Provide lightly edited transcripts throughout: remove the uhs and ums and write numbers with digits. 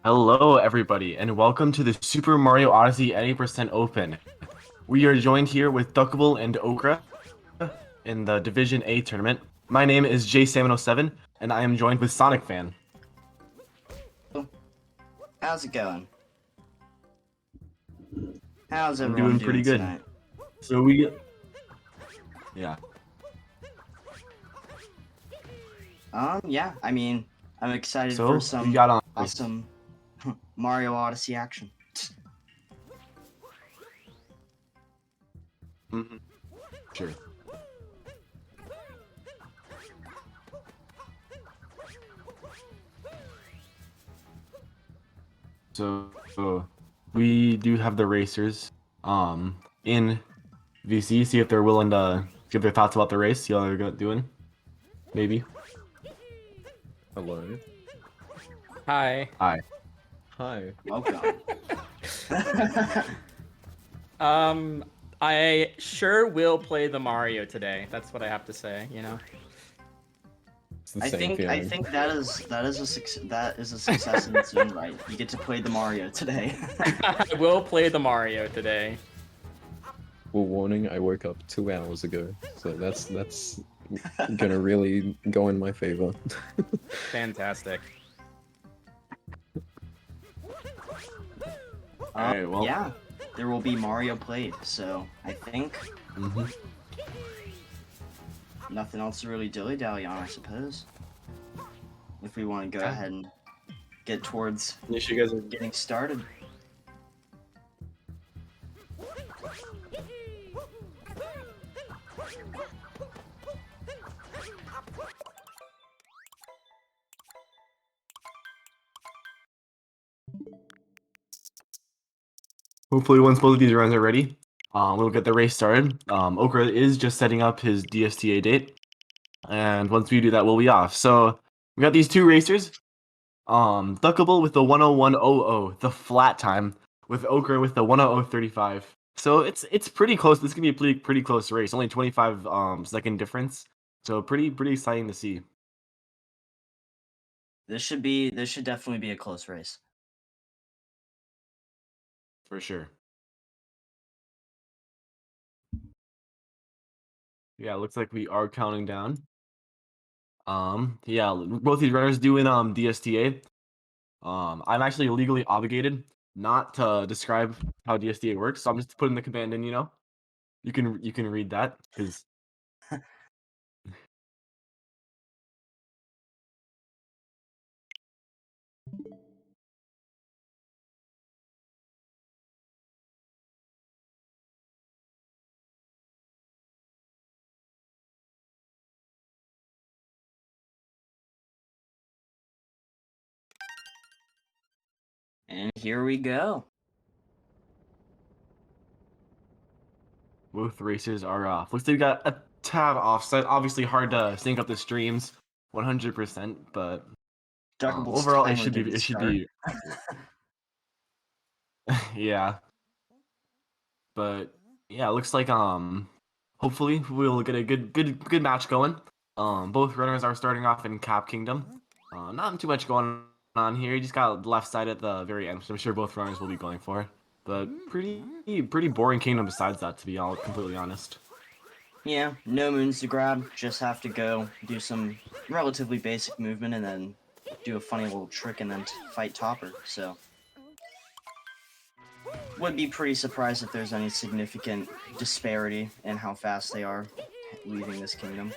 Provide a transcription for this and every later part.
Hello, everybody, and welcome to the Super Mario Odyssey 80% Open. We are joined here with Duckable and Okra in the Division A tournament. My name is J707, and I am joined with Sonic Fan. How's it going? How's I'm everyone doing pretty good. tonight? So we, yeah. Yeah, I mean, I'm excited So for we some got on. awesome Mario Odyssey action. Mhm. Sure. So we do have the racers in VC. See if they're willing to give their thoughts about the race. See how they're doing. Maybe. Hello. Hi. Hi. Hi. Welcome. I sure will play the Mario today. That's what I have to say, you know. It's the I same think feeling. that is a success in its own right. You get to play the Mario today. I will play the Mario today. Well, warning, I woke up 2 hours ago, so that's gonna really go in my favor. Fantastic. Alright, well. Yeah, there will be Mario played, so I think Mm-hmm. nothing else to really dilly-dally on, I suppose. If we want to go Okay. ahead and get towards Yes, you guys are. getting started. Hopefully, once both of these runs are ready, we'll get the race started. Okra is just setting up his DSTA date, and once we do that, we'll be off. So we got these two racers. Duckable with the 101.00, the flat time, with Okra with the 100.35. So it's pretty close. This is gonna be a pretty close race. Only 25 second difference. So pretty exciting to see. This should definitely be a close race. For sure. Yeah, looks like we are counting down. Yeah, both these runners doing DSTA. I'm actually legally obligated not to describe how DSTA works, so I'm just putting the command in. You can read that because. And here we go. Both races are off. Looks like we got a tad offset. Obviously hard to sync up the streams 100%, but Duckable's overall timely it didn't should start. be yeah. But yeah, it looks like hopefully we'll get a good match going. Both runners are starting off in Cap Kingdom. Not too much going on here. You just got left side at the very end, which I'm sure both runners will be going for. But pretty boring kingdom besides that, to be all completely honest. Yeah, no moons to grab, just have to go do some relatively basic movement and then do a funny little trick and then fight Topper, so. Would be pretty surprised if there's any significant disparity in how fast they are leaving this kingdom.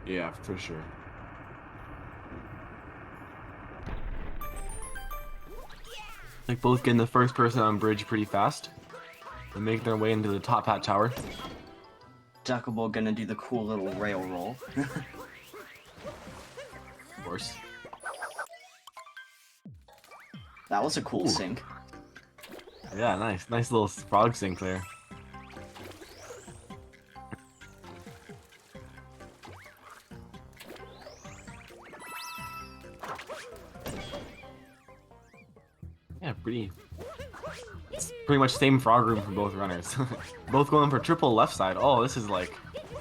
Yeah, for sure. Like both getting the first person on bridge pretty fast. And make their way into the top hat tower. Duckable gonna do the cool little rail roll. Of course. That was a cool Ooh. sync. Yeah, nice little frog sync there. Yeah, it's pretty much same frog room for both runners. Both going for triple left side. Oh, this is like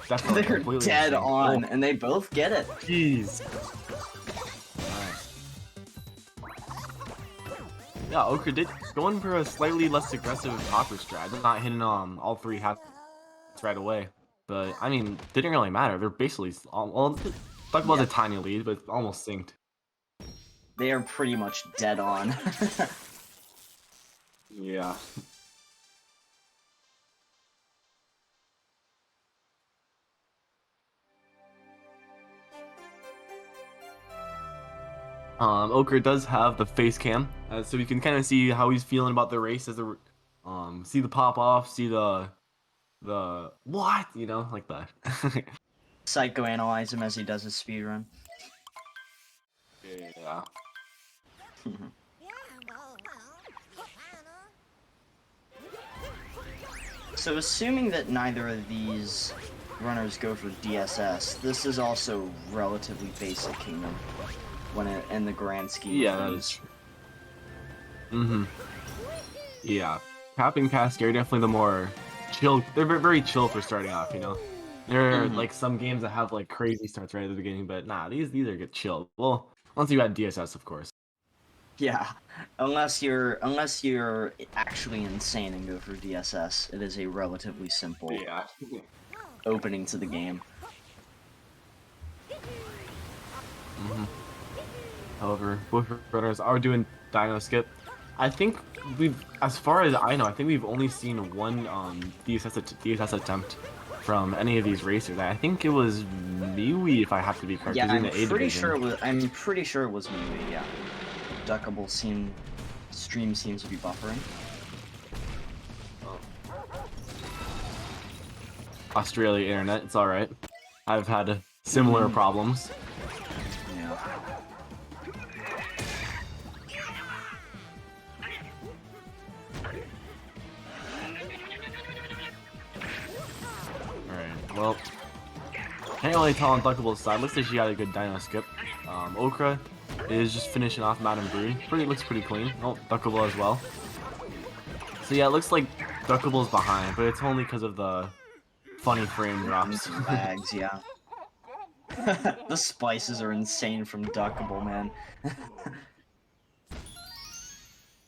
definitely They're completely dead insane. on, Oh, and they both get it. jeez. Nice. Yeah, Okra did going for a slightly less aggressive hopper strat, not hitting all three hats right away. But I mean, didn't really matter. They're basically well, Duckable's a tiny lead, but it's almost synced. They are pretty much dead on. Yeah. Okra does have the face cam, so we can kind of see how he's feeling about the race as the see the pop off, see the what, you know, like that. Psychoanalyze him as he does his speedrun. Yeah. So assuming that neither of these runners go for DSS, this is also relatively basic kingdom when in the grand scheme. Yeah, of that things. is true. Yeah. Cap and Cascade are definitely the more chill. They're very chill for starting off, you know. There are like some games that have like crazy starts right at the beginning, but nah, these are good chill. Well, once you add DSS, of course. Yeah, unless you're actually insane and go for DSS, it is a relatively simple Yeah. opening to the game. However, both runners are doing Dino Skip. I think as far as I know, I think we've only seen one DSS attempt from any of these racers. I think it was Miwi, if I have to be correct. Yeah, He's in I'm the A pretty division. sure it was. I'm pretty sure it was Miwi. Yeah, Duckable stream seems to be buffering. Australia internet, it's all right. I've had similar problems. Yeah. Alright, well, can't really tell on Duckable's side. Looks like she had a good Dino Skip. Okra is just finishing off Madame Bree. Looks pretty clean. Oh, Duckable as well. So yeah, it looks like Duckable's behind, but it's only because of the funny frame drops. Lags, yeah. The spices are insane from Duckable, man.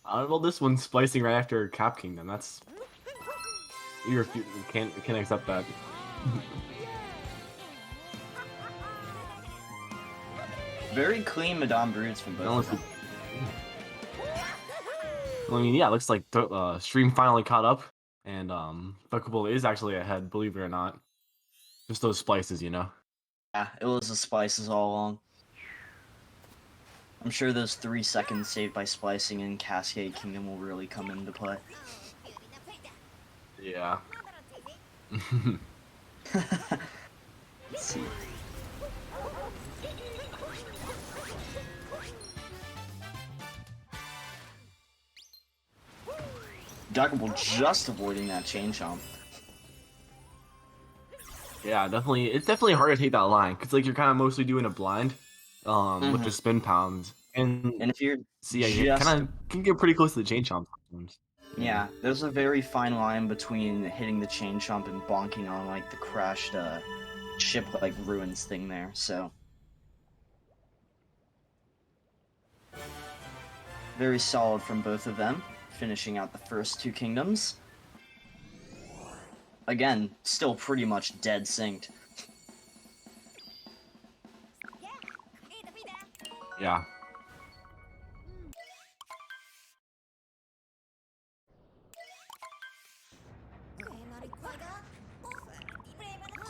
Well, this one's splicing right after Cap Kingdom. That's you can't accept that. Very clean Madame Broods from both of them. I mean, yeah, it looks like Stream finally caught up, and Duckable is actually ahead, believe it or not. Just those splices, you know. Yeah, it was the spices all along. I'm sure those 3 seconds saved by splicing in Cascade Kingdom will really come into play. Yeah. Let's see. Duckable just avoiding that chain chomp. Yeah, definitely. It's definitely hard to take that line because like you're kind of mostly doing a blind, with the spin pounds, and if you're see, yeah, you kind of can get pretty close to the chain chomp sometimes. Yeah, there's a very fine line between hitting the chain chomp and bonking on like the crashed ship like ruins thing there. So very solid from both of them, finishing out the first 2 kingdoms. Again, still pretty much dead synced. Yeah.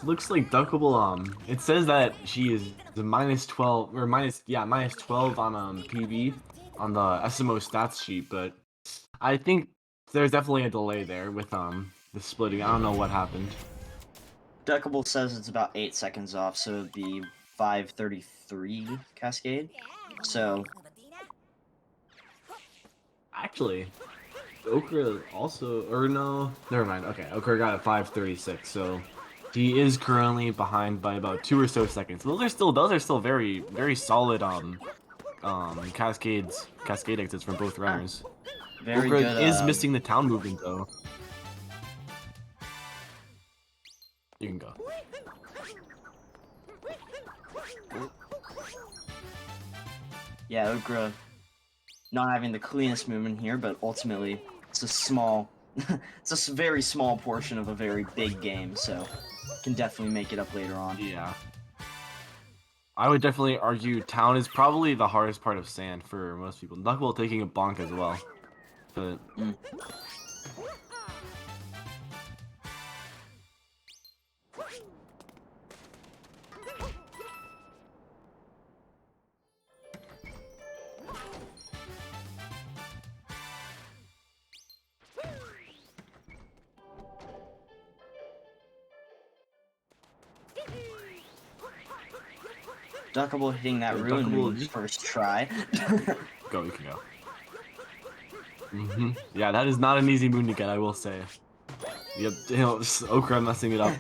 Looks like Duckable, it says that she is the -12 or -12 on PV on the SMO stats sheet, but I think there's definitely a delay there with the splitting. I don't know what happened. Duckable says it's about 8 seconds off, so it'd be 5:33 Cascade. So Actually, Okra also, or no, never mind. Okay, Okra got at 5:36, so he is currently behind by about 2 or so seconds. Those are still very solid cascade exits from both runners. very Okra good. is missing the town movement though. You can go. Yeah, Okra not having the cleanest movement here, but ultimately it's a small, it's a very small portion of a very big game, so can definitely make it up later on. Yeah. I would definitely argue town is probably the hardest part of sand for most people. Duckable taking a bonk as well. But Duckable hitting that Yeah, ruin Duckable move is- first try. go, you can go. Yeah, that is not an easy moon to get, I will say. Yep, you know, just Okra messing it up.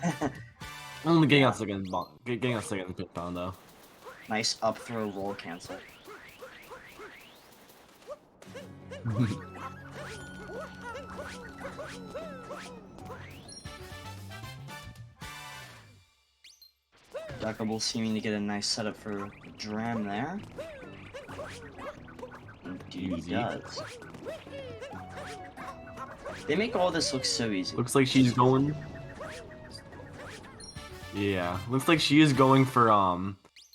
Only getting out second bonk, getting out second pit pound though. Nice up throw roll cancel. Duckable seeming to get a nice setup for Dram there. Indeed he Easy. does. They make all this look so easy. Looks like she's going. Yeah, looks like she is going for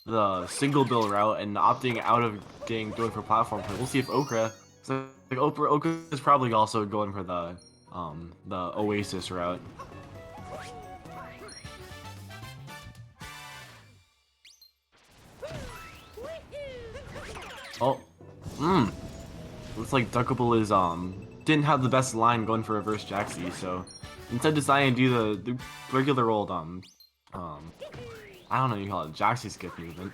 the single bill route and opting out of going for platform play. We'll see if Okra. So like Okra is probably also going for the Oasis route. Oh, looks like Duckable is didn't have the best line going for reverse Jaxie, so instead deciding to do the regular old I don't know what you call it, Jaxie skip movement.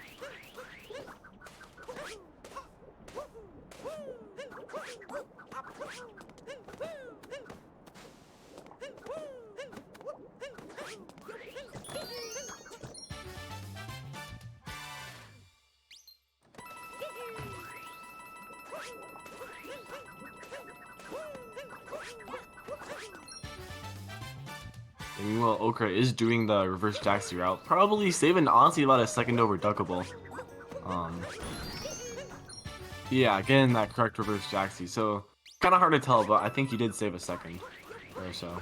And meanwhile, Okra is doing the reverse Jaxie route, probably saving honestly about a second over Duckable. Yeah, getting that correct reverse Jaxie, so kind of hard to tell, but I think he did save a second or so.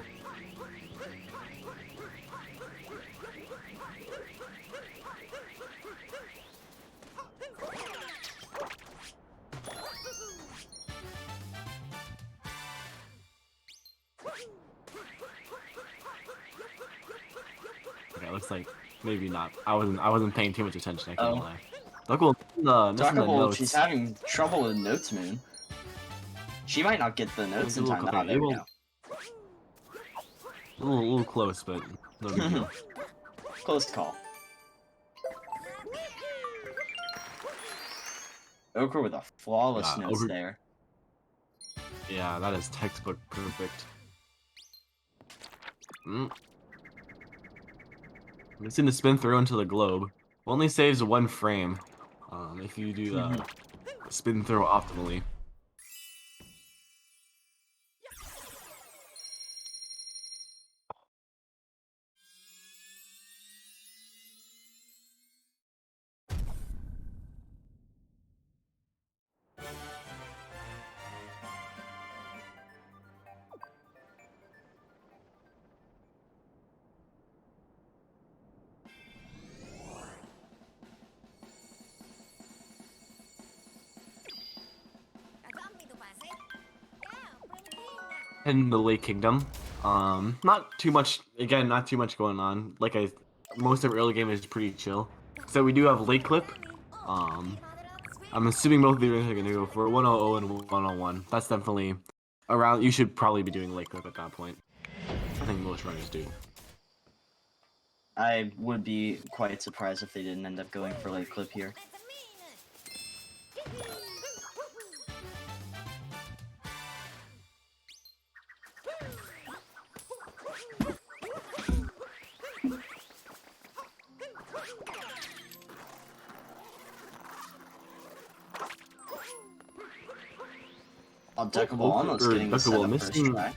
Okay, looks like maybe not. I wasn't paying too much attention. I can't lie. Duckable, missing the Duckable, notes. she's having trouble with notes, moon. She might not get the notes in time. Ah, there we go. A little close, but no big deal. Close call. Okra with a flawless Yeah, notes Okra- there. Yeah, that is textbook perfect. Missing the spin throw into the globe. Only saves one frame. If you do the spin throw optimally. In the Lake Kingdom, not too much. Again, not too much going on. Most of early game is pretty chill. So we do have Lake Clip. I'm assuming both of you are going to go for 100 and 101. That's definitely around. You should probably be doing Lake Clip at that point. I think most runners do. I would be quite surprised if they didn't end up going for late clip here. Duckable almost getting the setup first try.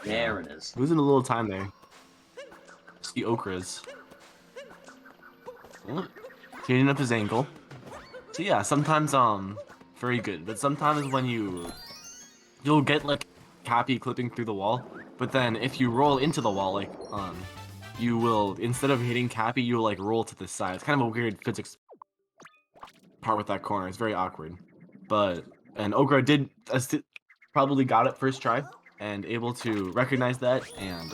There it is. Losing a little time there. The Okras. Changing up his angle. So yeah, sometimes very good, but sometimes when you'll get like Cappy clipping through the wall, but then if you roll into the wall, like you will, instead of hitting Cappy, you'll like roll to the side. It's kind of a weird physics part with that corner. It's very awkward. And Okra did probably got it first try and able to recognize that and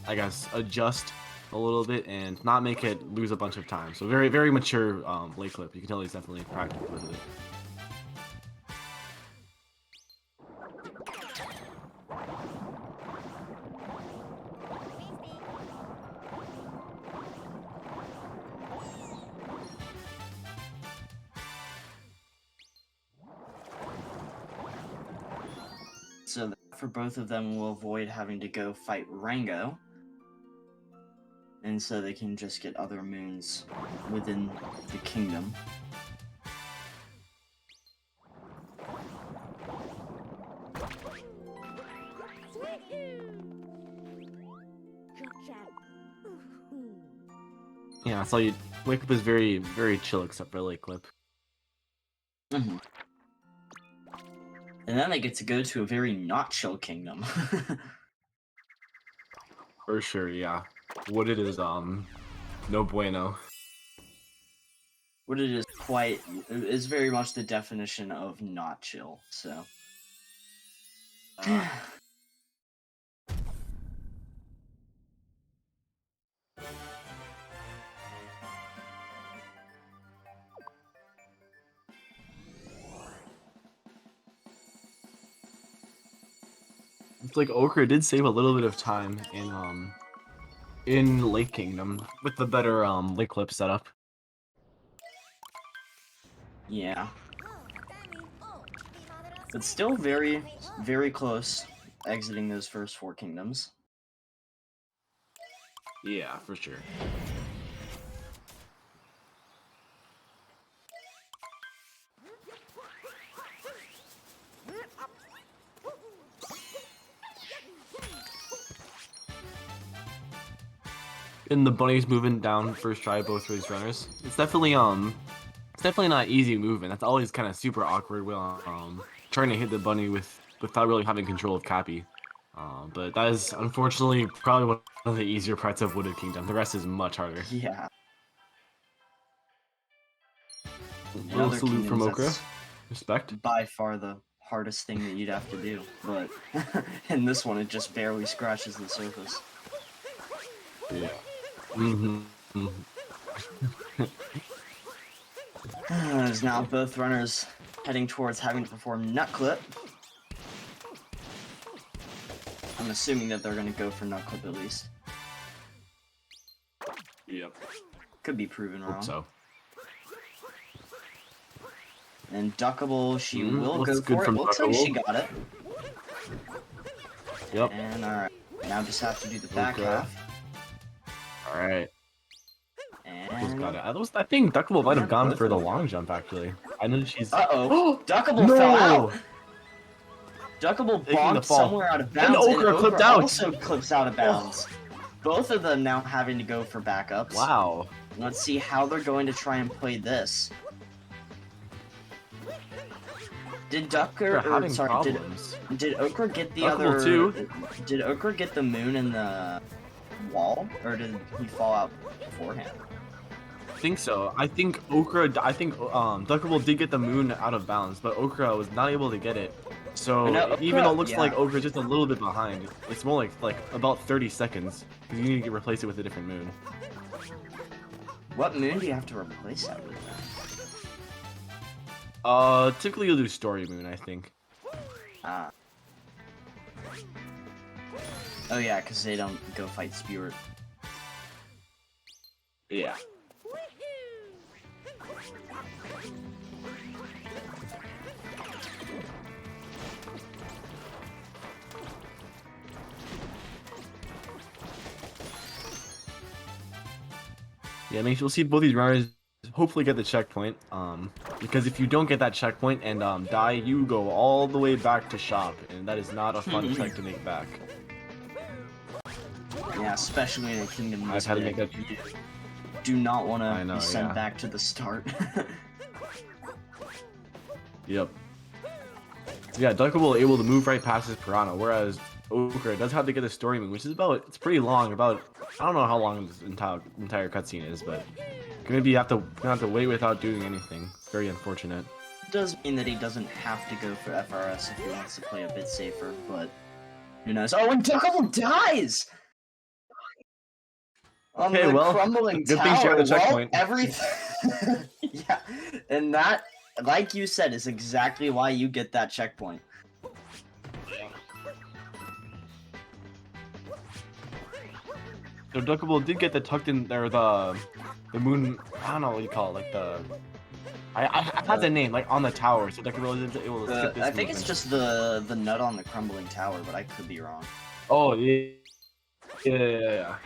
I guess adjust a little bit and not make it lose a bunch of time. So very, very mature late clip. You can tell he's definitely practiced with it. So that for both of them, we'll avoid having to go fight Rango. And so they can just get other moons within the kingdom. Yeah, so Wake Up is very, very chill except for Late Clip. Mm-hmm. And then they get to go to a very not chill kingdom. For sure, yeah. What it is, no bueno. What it is very much the definition of not chill, so. It's like Okra did save a little bit of time in Lake Kingdom with the better Lake Clip setup. Yeah. But still very, very close exiting those first 4 kingdoms. Yeah, for sure. And the bunny's moving down first try both of these runners. It's definitely not easy movement. That's always kind of super awkward when trying to hit the bunny without really having control of Cappy. But that is unfortunately probably one of the easier parts of Wooded Kingdom. The rest is much harder. Yeah. Little salute from Okra. That's Respect. by far the hardest thing that you'd have to do, but in this one it just barely scratches the surface. Yeah. Mm-hmm. As now both runners heading towards having to perform Nut Clip. I'm assuming that they're going to go for Nut Clip at least. Yep. Could be proven wrong. Hope so. And Duckable, she will looks go good for it. from Looks like she Duckable. got it. Yep. And alright, now just have to do the back Okay. half. Alright. Just And got it. I think Duckable might have gone both for the of them. long jump actually. I know she's. uh-oh, Duckable No! fell out! Duckable Taking the bonked fall. somewhere out of bounds, And Okra clipped out. also clips out of bounds. Both of them now having to go for backups. Wow. Let's see how they're going to try and play this. Did They're having did problems. Okra get the Duckable other? too. Did Okra get the moon in the wall, or did he fall out beforehand? I think so. I think Duckable did get the moon out of bounds, but Okra was not able to get it. So No, even though it looks yeah. like Okra's just a little bit behind, it's more like about 30 seconds because you need to replace it with a different moon. What moon do you have to replace that with? Typically you'll do story moon, I think. Ah. Oh yeah, because they don't go fight Spirit. Yeah. Yeah, I mean, you'll see both these runners hopefully get the checkpoint. Because if you don't get that checkpoint and die, you go all the way back to shop, and that is not a fun check to make back. Yeah, especially in a kingdom I've this had to big. make that. do not want I to know, be sent yeah. back to the start. Yep. Yeah, Duckable able to move right past his Piranha, whereas Okra does have to get a story moon, which is it's pretty long. I don't know how long this entire cutscene is, but gonna have to wait without doing anything. It's very unfortunate. Does mean that he doesn't have to go for FRS if he wants to play a bit safer, but who knows? Oh, and Duckable dies! On Okay, the well, crumbling good tower. thing she had a Well, checkpoint. everything. Yeah, and that, like you said, is exactly why you get that checkpoint. So Duckable did get the tucked in there, the moon. I don't know what you call it, like the. I had the name like on the tower, so Duckable is able to skip this I think it's movement. just the nut on the crumbling tower, but I could be wrong. Oh yeah, yeah.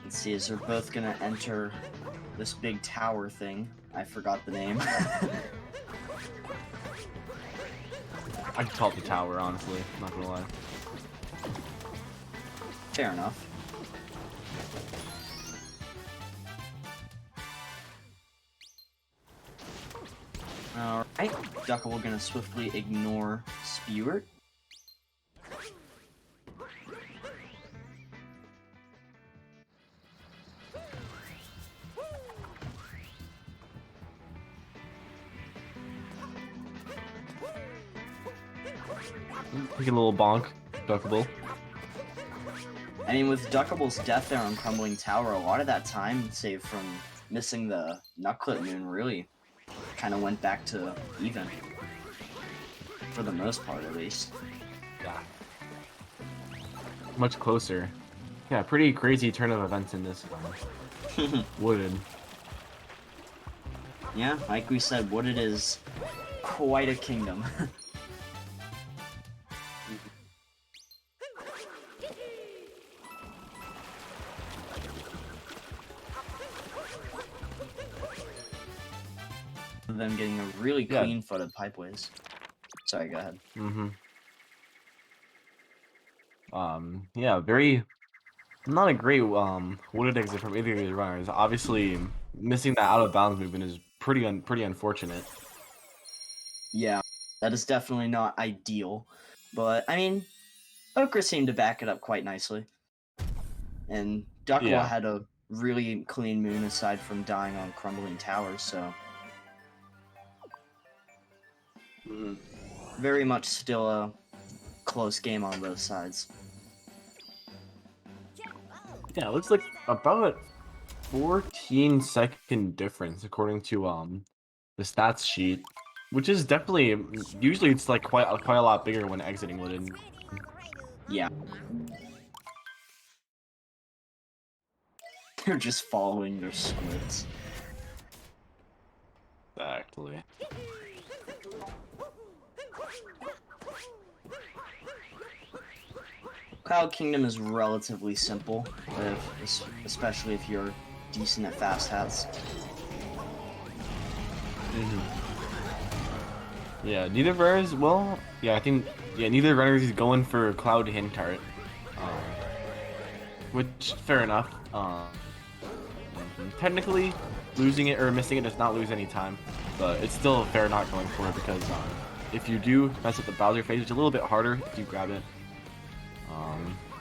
Let's see, as they're both gonna enter this big tower thing. I forgot the name. I could call it the tower, honestly. Not gonna lie. Fair enough. Alright, Duckable gonna swiftly ignore Spewer. Take a little bonk, Duckable. I mean, with Duckable's death there on Crumbling Tower, a lot of that time, save from missing the Nutclip Moon, really kind of went back to even. For the most part, at least. Yeah. Much closer. Yeah, pretty crazy turn of events in this one. Wooded. Yeah, like we said, Wooded is quite a kingdom. Them getting a really Yeah. clean-footed pipeways. Sorry, go ahead. Mm-hmm. Yeah, very not a great wooded exit from either of these runners. Obviously, missing that out of bounds movement is pretty unfortunate. Yeah, that is definitely not ideal. But, I mean, Okra seemed to back it up quite nicely. And Duckable Yeah. had a really clean moon aside from dying on Crumbling Towers, so very much still a close game on both sides. Yeah, it looks like about 14-second difference according to the stats sheet, which is definitely usually it's like quite a lot bigger when exiting wooded. Yeah. They're just following their squids. Exactly. Cloud Kingdom is relatively simple, especially if you're decent at fast hats. Yeah, neither runners. Well, yeah, I think neither runners is going for Cloud Hint Tart, which fair enough. Technically, losing it or missing it does not lose any time, but it's still fair not going for it because if you do mess up the Bowser phase, it's a little bit harder if you grab it.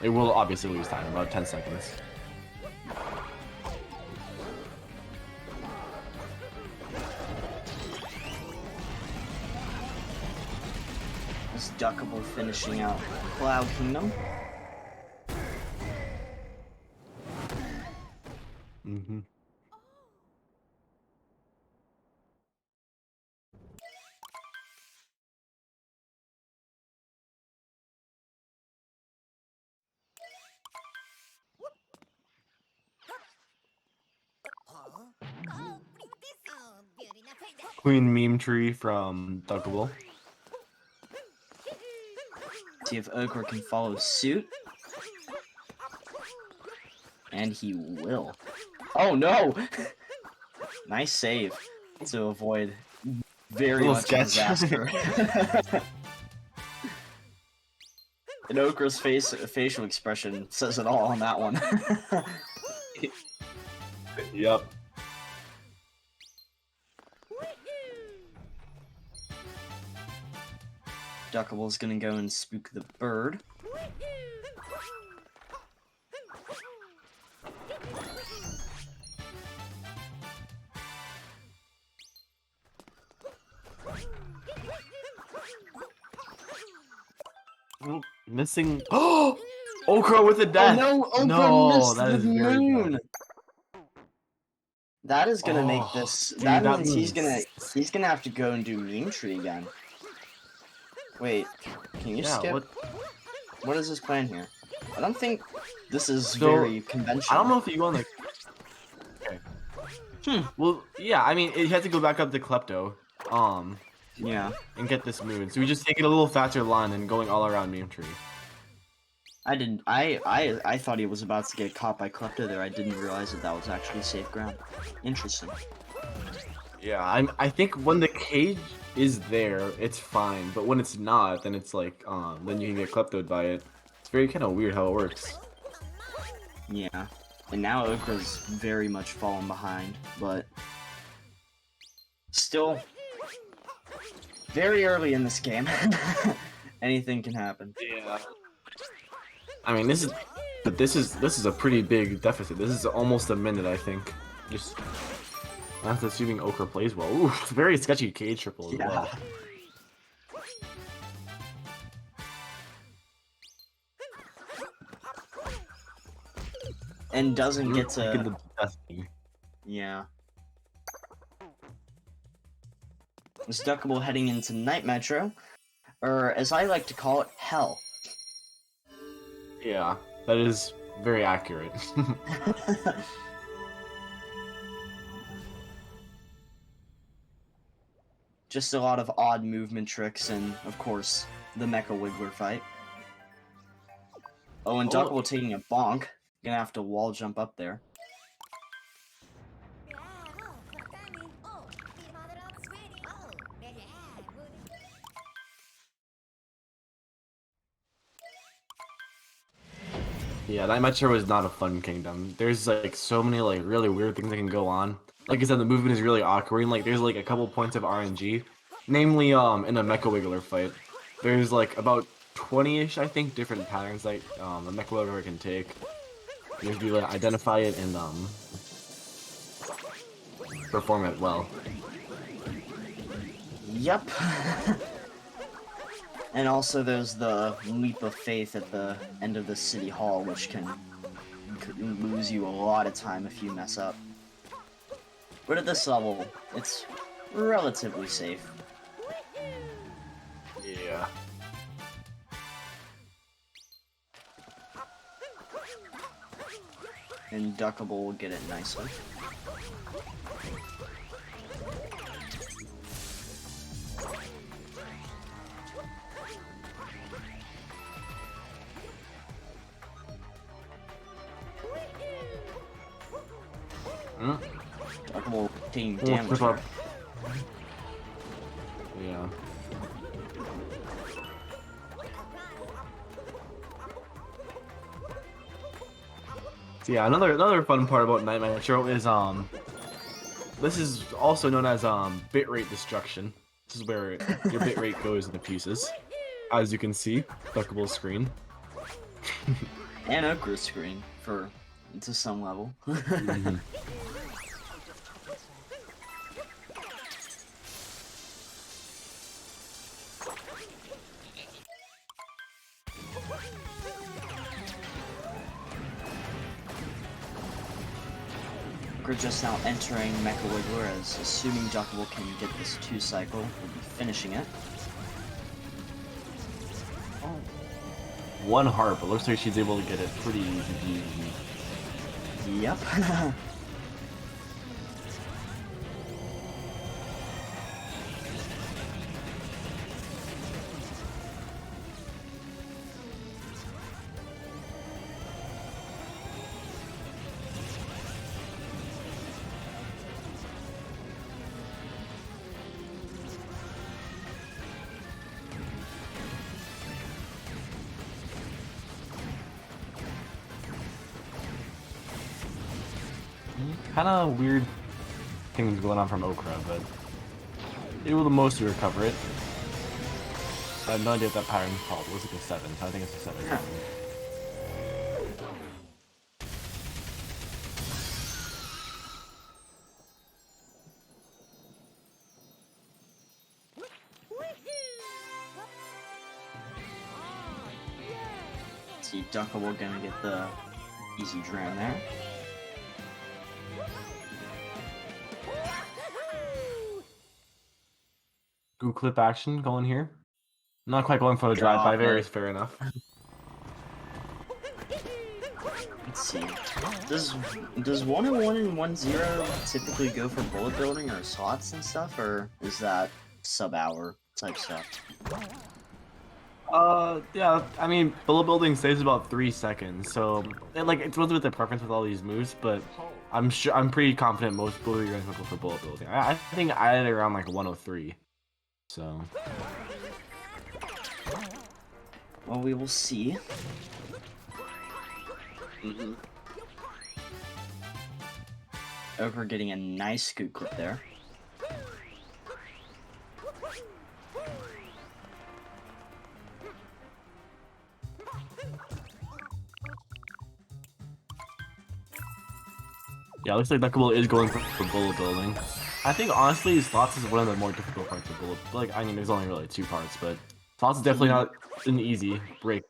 It will obviously lose time, about 10 seconds. This Duckable finishing out Cloud Kingdom. Mm-hmm. Queen Meme Tree from Duckable. See if Okra can follow suit. And he will. Oh no! Nice save to avoid very Little much sketch. disaster. And Okra's facial expression says it all on that one. Yep. Duckable's gonna go and spook the bird. Oop, missing. Oh, Okra with a death. Oh no, Okra No, missed that the is very moon. bad. That is gonna make Oh, this. dude, that that means means- he's gonna have to go and do meme tree again. Wait, can you Yeah, skip? what? What is his plan here? I don't think this is So, very I conventional. don't know if you go on the. Okay. Well, yeah. I mean, you have to go back up to Klepto, Yeah, and get this moon. So we just take it a little faster line and going all around Meme Tree. I didn't. I thought he was about to get caught by Klepto there. I didn't realize that was actually safe ground. Interesting. Yeah, I think when the cage is there, it's fine. But when it's not, then it's like, then you can get kleptoed by it. It's very kind of weird how it works. Yeah, and now Okra's very much fallen behind, but still very early in this game. Anything can happen. Yeah. I mean, this is a pretty big deficit. This is almost a minute, I think. Just that's assuming Okra plays well. Ooh, very sketchy cage triple as well. And doesn't get Look at to. the death thing. Yeah. Is Duckable heading into Night Metro, or as I like to call it, Hell. Yeah, that is very accurate. Just a lot of odd movement tricks, and of course, the Mecha Wiggler fight. Oh, and Oh. Duckable taking a bonk. Gonna have to wall jump up there. Yeah, that Metro is not a fun kingdom. There's like so many like really weird things that can go on. Like I said, the movement is really awkward. And, like there's like a couple points of RNG, namely in a Mecha Wiggler fight. There's like about 20-ish, I think, different patterns that a Mecha Wiggler can take. You have to identify it and perform it well. Yep. And also there's the leap of faith at the end of the city hall, which can lose you a lot of time if you mess up. But at this level, it's relatively safe. Yeah. And Duckable will get it nicely. Hmm? Duckable taking Oh, damage. flip up. There. Yeah. So yeah, another fun part about Night Metro is this is also known as bitrate destruction. This is where your bitrate goes into pieces. As you can see, Duckable screen. And Okra's screen, to some level. Mhm. Okra just now entering Mecha Wiggler, as assuming Duckable can get this 2-cycle, will be finishing it. One heart, but looks like she's able to get it pretty easy. Yep. Kind of weird things going on from Okra, but able to mostly recover it. I have no idea what that pattern's called. It looks like a 7, so I think it's a 7. See, Duckable gonna get the easy drown there. Good clip action going here. Not quite going for the drive-by, very fair enough. Let's see. Does 101 and 10 typically go for bullet building or slots and stuff, or is that sub-hour type stuff? Yeah, I mean, bullet building saves about 3 seconds, so it's a little bit the preference with all these moves, but I'm pretty confident most bullet guys will go for bullet building. I think I had it around like 103, so. Well, we will see. Okra getting a nice scoop clip there. Yeah, it looks like Duckable is going for bullet building. I think honestly, slots is one of the more difficult parts of bullet. I mean, there's only really 2 parts, but slots is definitely not an easy break.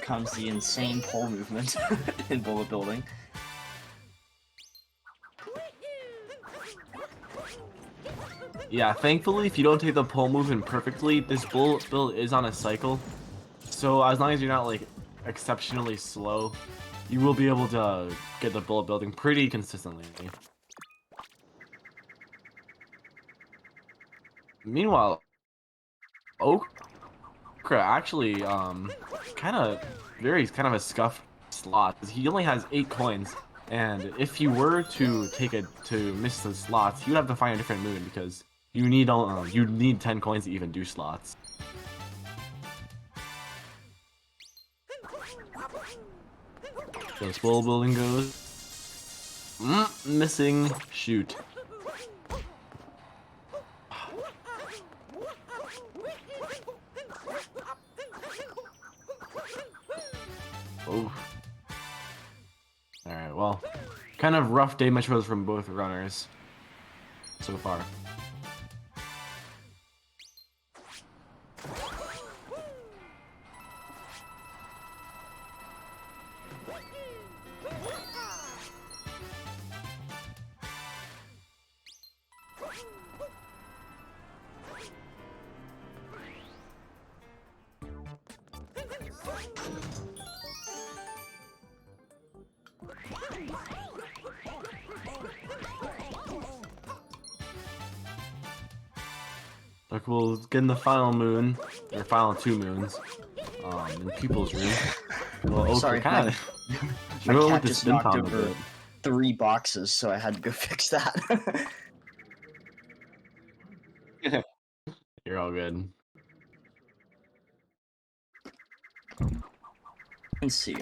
Comes the insane pole movement in bullet building. Yeah, thankfully, if you don't take the pole movement perfectly, this bullet build is on a cycle. So as long as you're not like exceptionally slow, you will be able to get the bullet building pretty consistently. Meanwhile, Okra actually kind of varies kind of a scuffed slot. He only has 8 coins, and if he were to miss the slots, he would have to find a different moon because you need 10 coins to even do slots. So this bullet building goes. Missing. Shoot. Oh. Alright, well, kind of rough day metros from both runners so far. Like we'll get in the final moon, or final 2 moons, in People's Room. Well, Okra Sorry, kind of. my With cat the just spin knocked palm a over bit. 3 boxes, so I had to go fix that. You're all good. Let's see.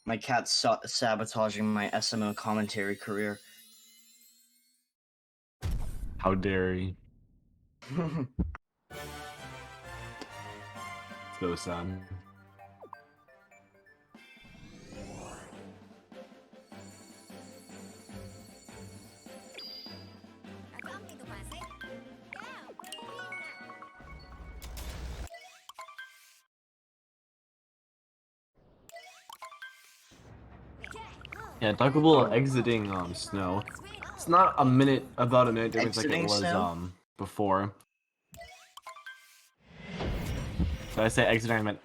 My cat's sabotaging my SMO commentary career. How dare he? So sad. Yeah, Duckable exiting snow. It's not about a minute difference like it Exiting was snow? before. Did I say exiting? I meant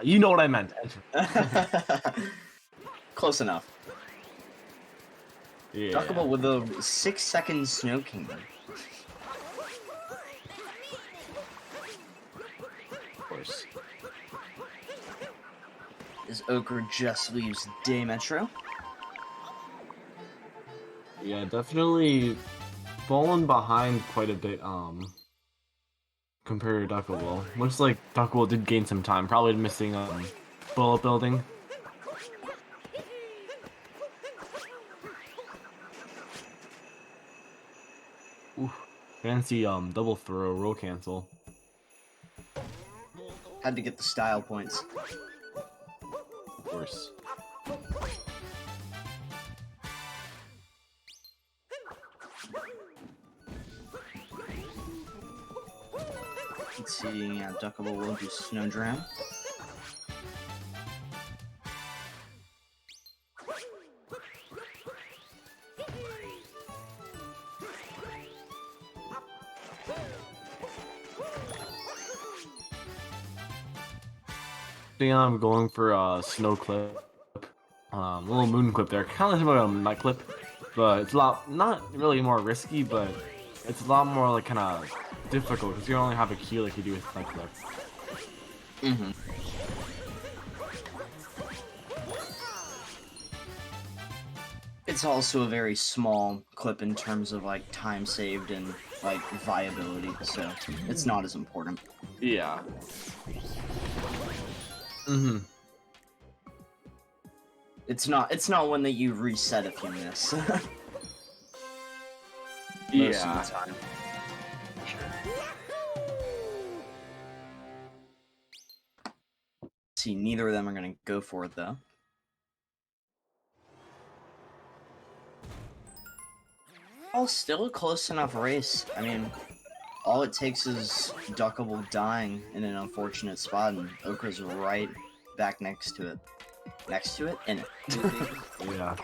you know what I meant. Close enough. Yeah. Duckable with a 6-second Snow Kingdom. course. As Okra just leaves Day Metro. Yeah, definitely fallen behind quite a bit, compared to Duckable. Looks like Duckable did gain some time, probably missing, bullet building. Ooh, fancy, double throw, roll cancel. Had to get the style points. Of course. Let's see, yeah, Duckable will do Snow Dram. Yeah, I'm going for a snow clip. Little moon clip there. Kind of like a night clip, but it's a lot, not really more risky, but it's a lot more like kind of difficult because you only have a key like you do with night clip. Mm-hmm. It's also a very small clip in terms of like time saved and like viability, so it's not as important. Yeah. Mm-hmm. It's not one that you reset if you miss. Most Yeah. of the time. See, neither of them are gonna go for it though. Oh, still a close enough race. I mean, all it takes is Duckable dying in an unfortunate spot, and Okra's right back next to it. Next to it? In it. Yeah.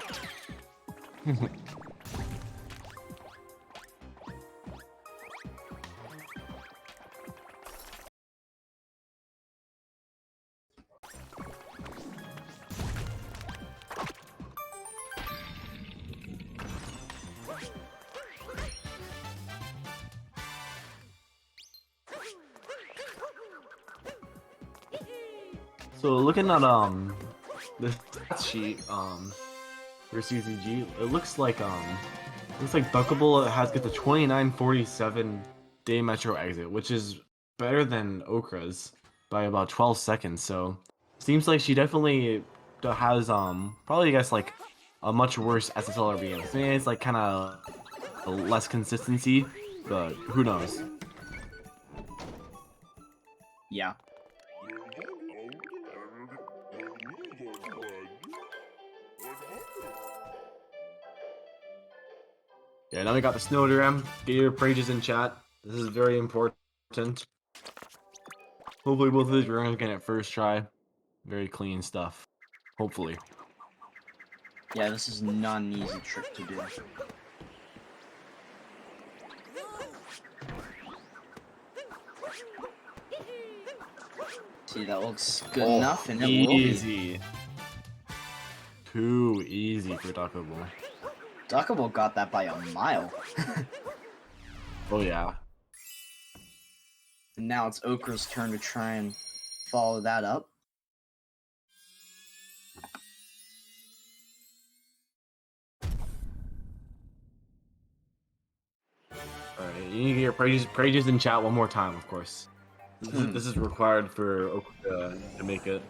So looking at the stats sheet for CCG, it looks like Duckable has got the 29:47 day metro exit, which is better than Okra's by about 12 seconds. So seems like she definitely has probably I guess like a much worse SSL RBM. So maybe it's like kind of less consistency, but who knows? Yeah. Yeah, now we got the Snowdram. Get your prages in chat. This is very important. Hopefully both of these runs get it first try. Very clean stuff. Hopefully. Yeah, this is not an easy trick to do. See, that looks good enough, and it will be. Easy. Too easy for Duckable. Duckable got that by a mile. Oh yeah. And now it's Okra's turn to try and follow that up. Alright, you need to get your prages in chat one more time, of course. This is required for Okra to make it.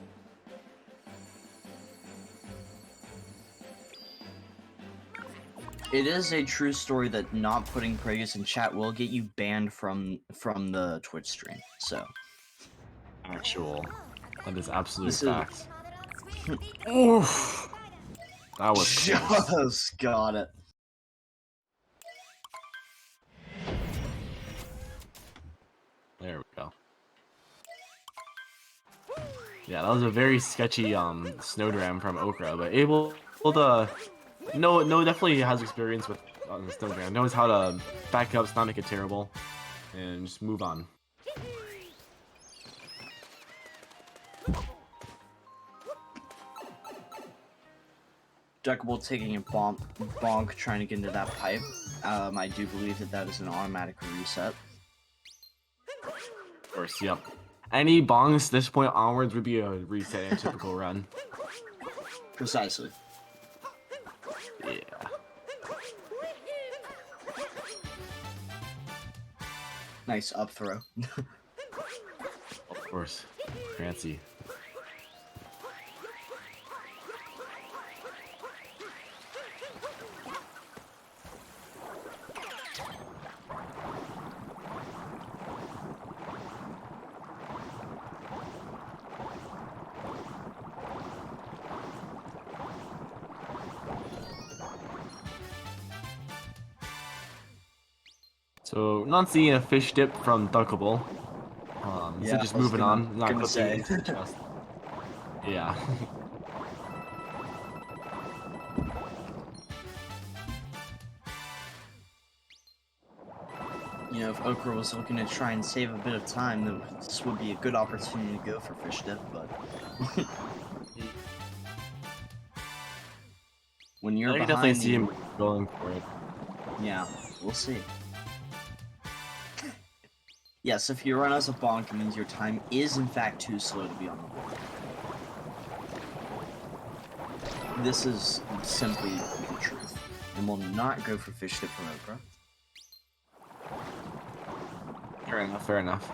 It is a true story that not putting praise in chat will get you banned from the Twitch stream. So Actual. That is absolute This is- fact. Oof. That was close. just got it. There we go. Yeah, that was a very sketchy Snowdram from Okra, but able to no definitely has experience with Snowdram. Knows how to back up, not make it terrible, and just move on. Duckable taking a bonk trying to get into that pipe. I do believe that is an automatic reset. Of course, yep. Any bongs this point onwards would be a reset in a typical run. Precisely. Yeah. Nice up throw. Of course. Fancy. So, not seeing a fish dip from Duckable. So Yeah, just I was moving on. Not gonna say. into the chest. Yeah. You know, if Okra was looking to try and save a bit of time, then this would be a good opportunity to go for fish dip, but when you're I can behind, definitely see him going for it. yeah, we'll see. Yes, if you run as a bonk, it means your time is in fact too slow to be on the board. This is simply the truth, and will not go for fish dip from Okra. Fair enough, fair enough.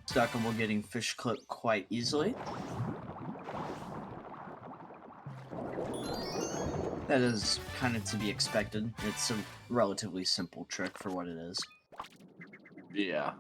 Duckable getting fish clipped quite easily. That is kind of to be expected. It's a relatively simple trick for what it is. Yeah.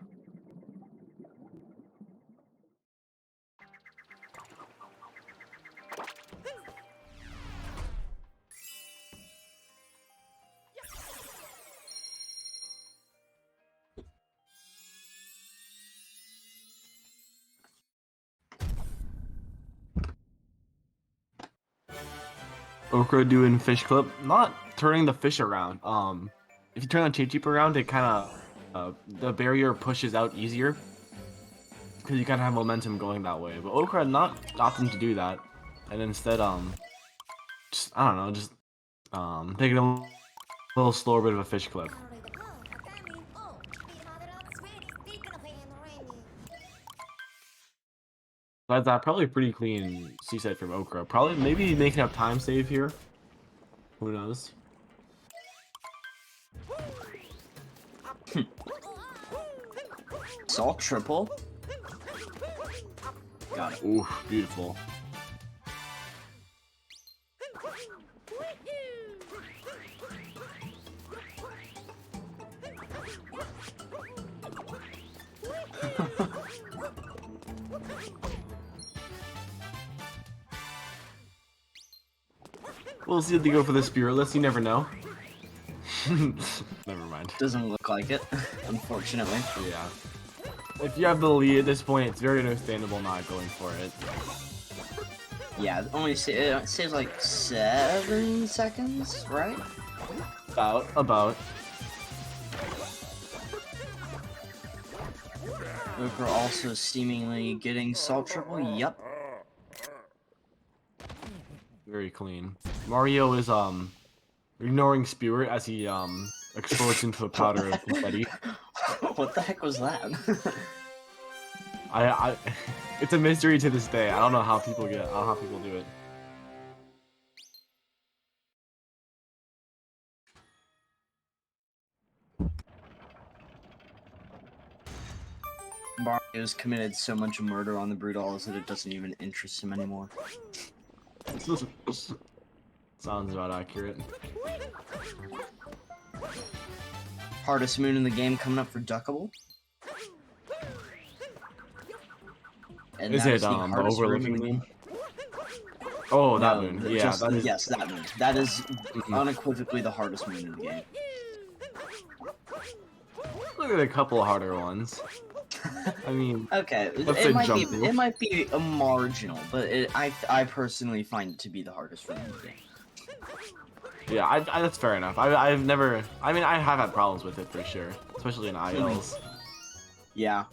Okra doing fish clip, not turning the fish around. If you turn the Cheap around, it kind of the barrier pushes out easier because you kind of have momentum going that way. But Okra not opting to do that, and instead just I don't know, just taking a little slower bit of a fish clip. That's probably a pretty clean C-set from Okra. Probably maybe making a time save here. Who knows? Salt triple. Got it. Ooh, beautiful. We'll see if they go for the Spiritless, you never know. Never mind. Doesn't look like it, unfortunately. Yeah. If you have the lead at this point, it's very understandable not going for it. Yeah, it saves like 7 seconds, right? About. Okra also seemingly getting salt triple. Yup. Very clean. Mario is ignoring Spirit as he explodes into a powder of confetti. What the heck was that? I it's a mystery to this day. I don't know how people do it. Mario's committed so much murder on the Brutals that it doesn't even interest him anymore. Sounds about accurate. Hardest moon in the game coming up for Duckable. And Is that it the the hardest moon in overlooking the game. moon? Oh, that No, moon. Yeah, that is. Yes, that moon. That is unequivocally the hardest moon in the game. Look at a couple harder ones. I mean, Okay, Let's it say might be Jumbo. it might be a marginal, but I personally find it to be the hardest run in the game. yeah, I that's fair enough. I've never. I mean, I have had problems with it for sure, especially in ILs. Yeah.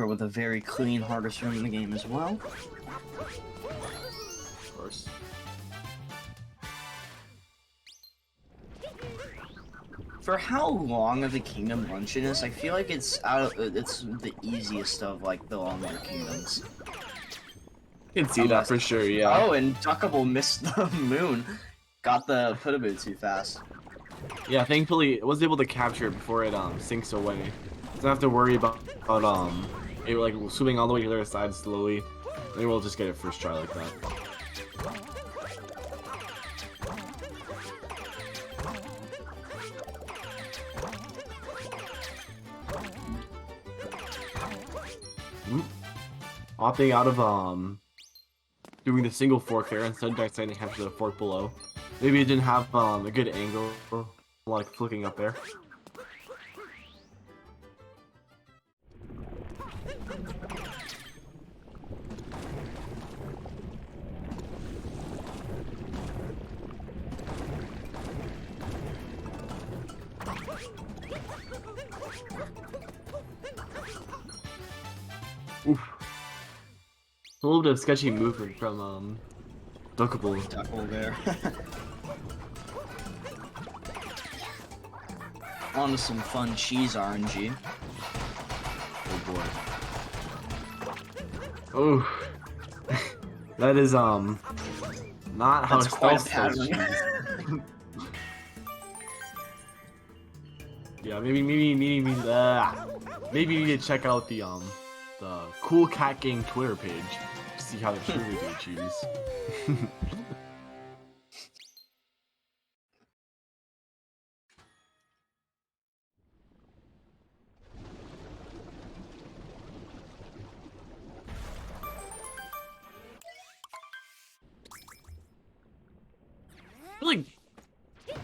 Okra with a very clean hardest room in the game as well. Of course. For how long of a kingdom Luncheon is, I feel like it's the easiest of like the longer kingdoms. You can see that for sure, yeah. Oh, and Duckable missed the moon. Got the Putaboo too fast. Yeah, thankfully it was able to capture it before it sinks away. Doesn't have to worry about it like swimming all the way to the other side slowly. Maybe we'll just get it first try like that. Opting out of doing the single fork there instead of deciding to capture the fork below. Maybe it didn't have a good angle like flicking up there. Oof. A little bit of sketchy movement from Duckable. Duckable there. On to some fun cheese RNG. Oh boy. Oh. That is not how That's quite a stealth does pattern. cheese. Yeah, maybe we need to check out the Cool Cat Gang Twitter page to see how they truly do cheese.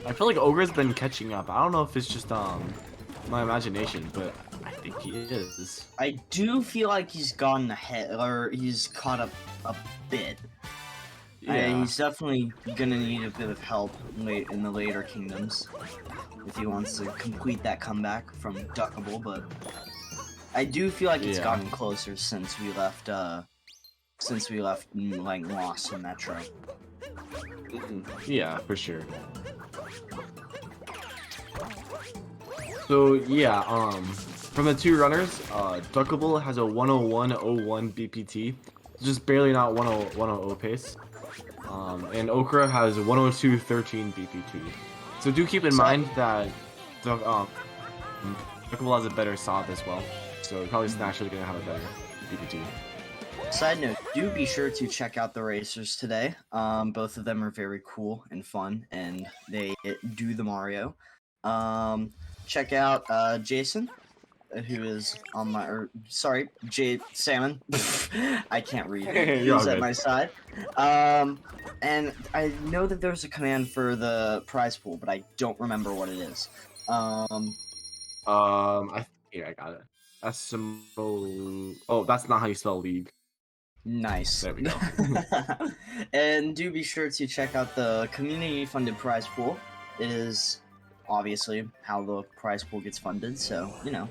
I feel like Ogra's been catching up. I don't know if it's just my imagination, but I think he is. I do feel like he's gotten ahead, or he's caught up a bit. Yeah. He's definitely gonna need a bit of help late in the later kingdoms if he wants to complete that comeback from Duckable. But I do feel like it's gotten closer since we left like Lost in Metro. Yeah, for sure. So yeah, from the two runners, Duckable has a 101.01 BPT, just barely not 100 pace, and Okra has 102.13 BPT. So do keep in mind that Duckable has a better SOP as well, so probably naturally gonna have a better BPT. Side note, do be sure to check out the racers today. Both of them are very cool and fun, and they do the Mario. Check out Jason, who is on my, Salmon. I can't read. You're all He's at good. my side. And I know that there's a command for the prize pool, but I don't remember what it is. Here I got it. SMO. Oh, that's not how you spell league. Nice. There we go. And do be sure to check out the community-funded prize pool. It is obviously how the prize pool gets funded, so, you know,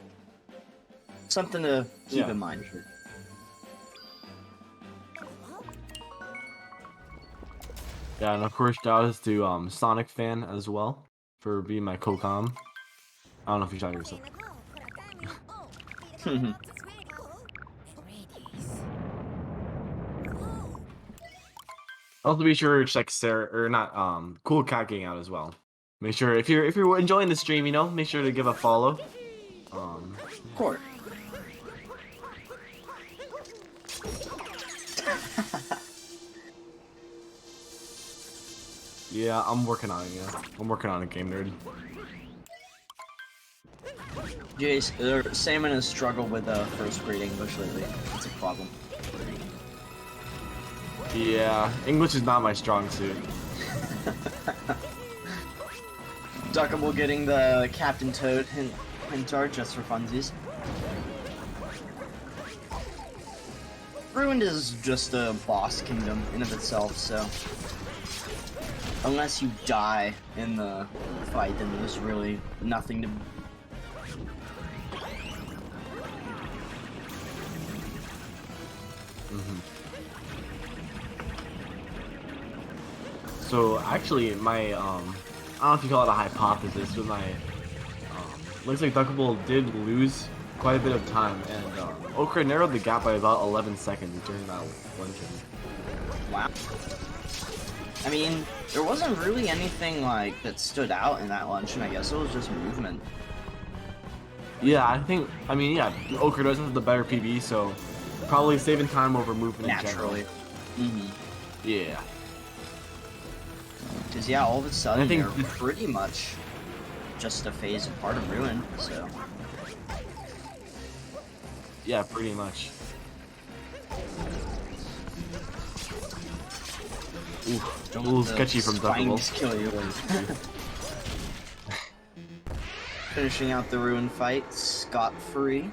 something to keep in mind. Sure. Yeah, and of course, shout out to Sonic Fan as well for being my co-com. I don't know if you shot yourself. Also, be sure to check Cool Cat Gang out as well. Make sure if you're enjoying the stream, you know, make sure to give a follow. Of course. Yeah, I'm working on it. Yeah, I'm working on a game nerd. Jace, Salmon has struggled with first grade English lately. It's a problem. Yeah, English is not my strong suit. Duckable getting the Captain Toad hint art just for funsies. Ruined is just a boss kingdom in of itself, so unless you die in the fight, then there's really nothing to. So actually, my I don't know if you call it a hypothesis, but my looks like Duckable did lose quite a bit of time, and Okra narrowed the gap by about 11 seconds during that luncheon. Wow. I mean, there wasn't really anything like that stood out in that luncheon. I guess it was just movement. Yeah, I mean, yeah, Okra does have the better PB, so probably saving time over movement Naturally. in general. Yeah. Because, yeah, all of a sudden, I think they're pretty much just a phase of part of Ruin, so... Yeah, pretty much. Oof, a little sketchy from Duckable. Kill you. Finishing out the Ruin fight, scot-free.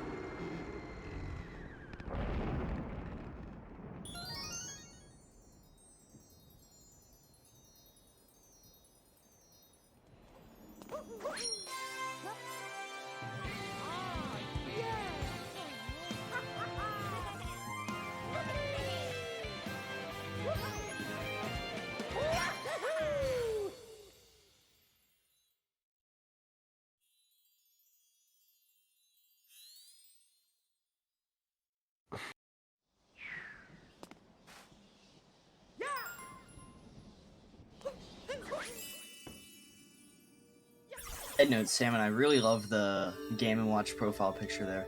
Head note, Sam, and I really love the Game & Watch profile picture there.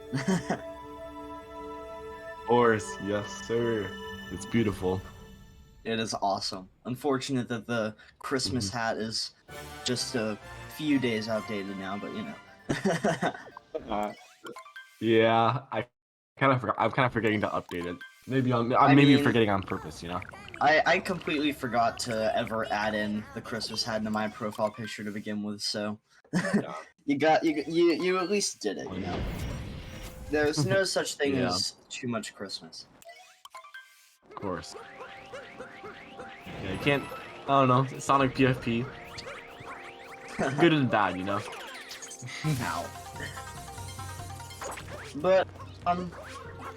Of course, yes sir. It's beautiful. It is awesome. Unfortunate that the Christmas hat is just a few days outdated now, but you know. Yeah, I kind of forgot. I'm kind of forgetting to update it. Maybe I'm I maybe mean- forgetting on purpose, you know. I completely forgot to ever add in the Christmas hat into my profile picture to begin with, so you at least did it, you know. There's no such thing Yeah. as too much Christmas. Of course. Yeah, you can't. I don't know. Sonic PFP. Good and bad, you know. Ow. But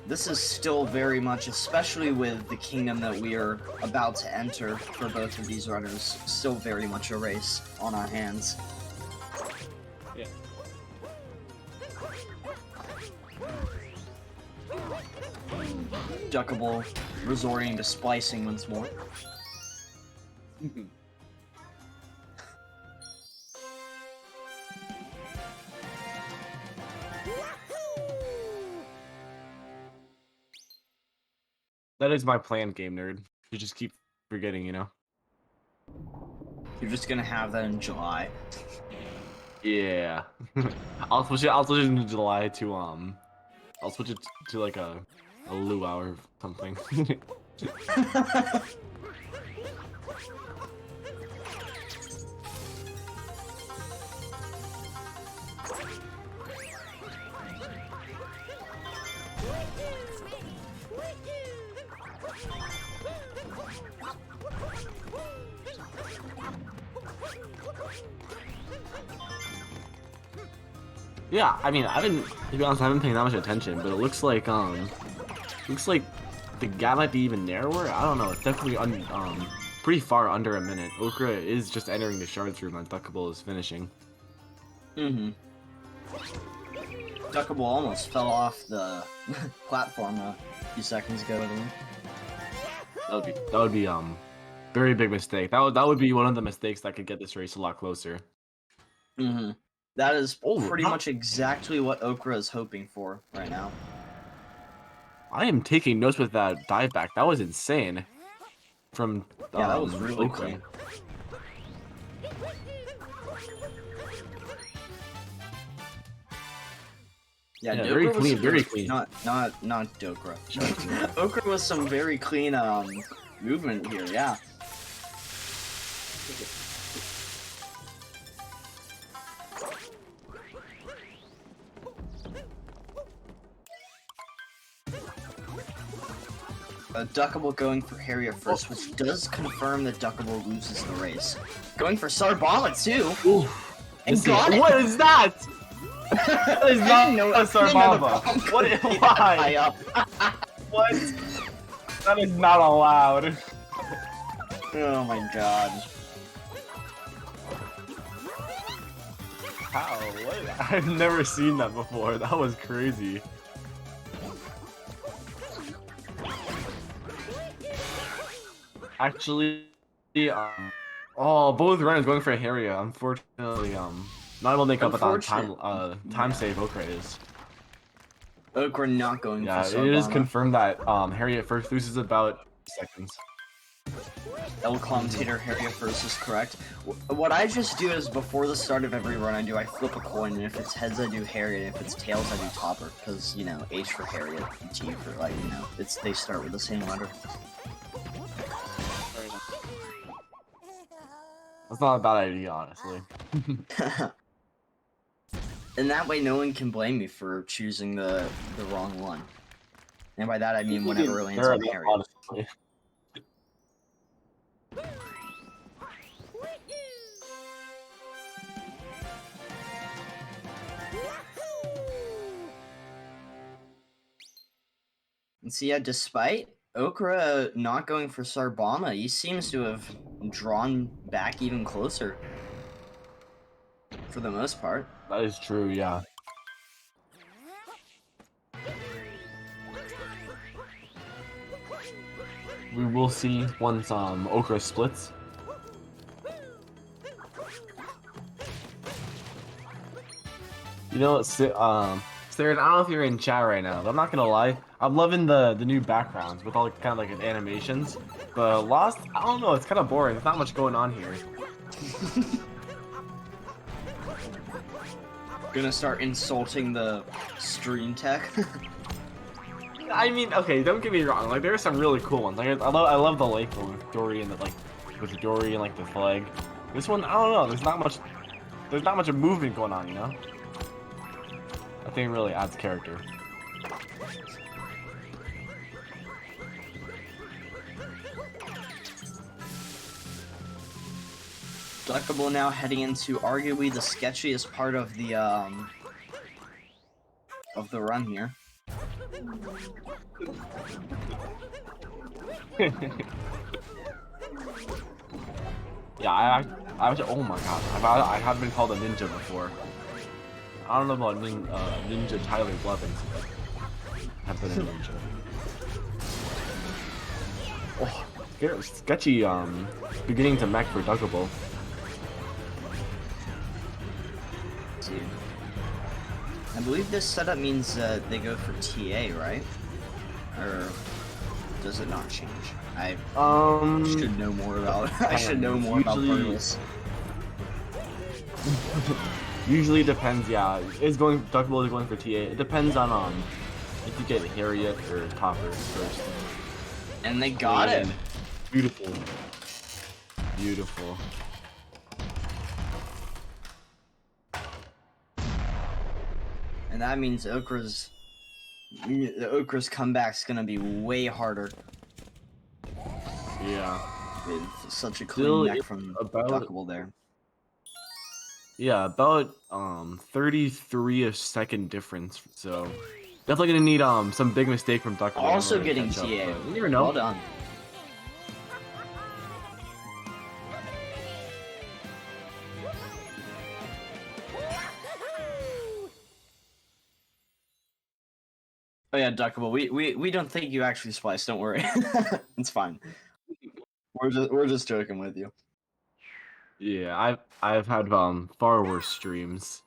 this is still very much, especially with the kingdom that we are about to enter for both of these runners, still very much a race on our hands. Yeah. Duckable resorting to splicing once more. That is my plan, game nerd. You just keep forgetting, you know. You're just gonna have that in July. Yeah. I'll switch it. I'll switch it into July to I'll switch it to like a luau or something. Yeah, I mean, to be honest, I haven't paid that much attention, but it looks like the gap might be even narrower. I don't know. It's definitely pretty far under a minute. Okra is just entering the shards room and Duckable is finishing. Duckable almost fell off the platform a few seconds ago. That would be very big mistake. That would be one of the mistakes that could get this race a lot closer. That is pretty how- much exactly what Okra is hoping for right now. I am taking notes with that dive back. That was insane. From Yeah, that was really Okra. clean. Yeah, Yeah, Dokra very was clean, some- very clean. Not Dokra. Okra was some very clean movement here. Yeah. Duckable going for Harrier first, which does confirm that Duckable loses the race. Going for Sarbala too. And got it. What is that? That is not a Sarbaba. Why? What? That is not allowed. Oh my god. How? What? I've never seen that before. That was crazy. Actually, oh, both runners going for a Harriet. Unfortunately, not able to make up with that time Yeah. save Okra is. Okra not going Yeah, for it is Sarbana. confirmed that Harriet first loses about seconds. El Commentator Harriet first is correct. What I just do is before the start of every run I flip a coin, and if it's heads I do Harriet, and if it's tails I do Topper, because, you know, H for Harriet, and T for, like, you know, they start with the same letter. That's not a bad idea, honestly. And that way no one can blame me for choosing the wrong one. And by that I mean whenever it lands on Harriet. Honestly. And see, yeah, despite Okra not going for Sarbana, he seems to have drawn back even closer. For the most part. That is true, yeah. We will see once Okra splits. You know, Sarah, I don't know if you're in chat right now, but I'm not gonna lie. I'm loving the new backgrounds with all kind of like animations. But Lost, I don't know, it's kind of boring. There's not much going on here. Gonna start insulting the stream tech. I mean, okay, don't get me wrong. Like, there are some really cool ones. Like, I love the lake with Dory and with Dory and like the flag. This one, I don't know. There's not much of movement going on, you know. I think it really adds character. Duckable now heading into arguably the sketchiest part of the run here. Yeah, I was. Oh my god, I have been called a ninja before. I don't know about Ninja Tyler Blevins, but I have been a ninja. Oh, sketchy. Beginning to mech for Duckable. Dude. I believe this setup means they go for TA, right? Or does it not change? I should know more about. I should know more about Burtles. Usually depends. Yeah, Duckable is going for TA. It depends on if you get Harriet or Topper first. And they got him. Beautiful. Beautiful. And that means Okra's comeback's gonna be way harder. Yeah. With such a Still, clean neck from about- Duckable there. Yeah, about 33-ish second difference. So definitely gonna need some big mistake from Duckable. Also in order to getting catch up, TA. but you never know. Well done. Oh yeah, Duckable. We don't think you actually spliced. Don't worry. It's fine. We're just joking with you. Yeah, I've had far worse streams,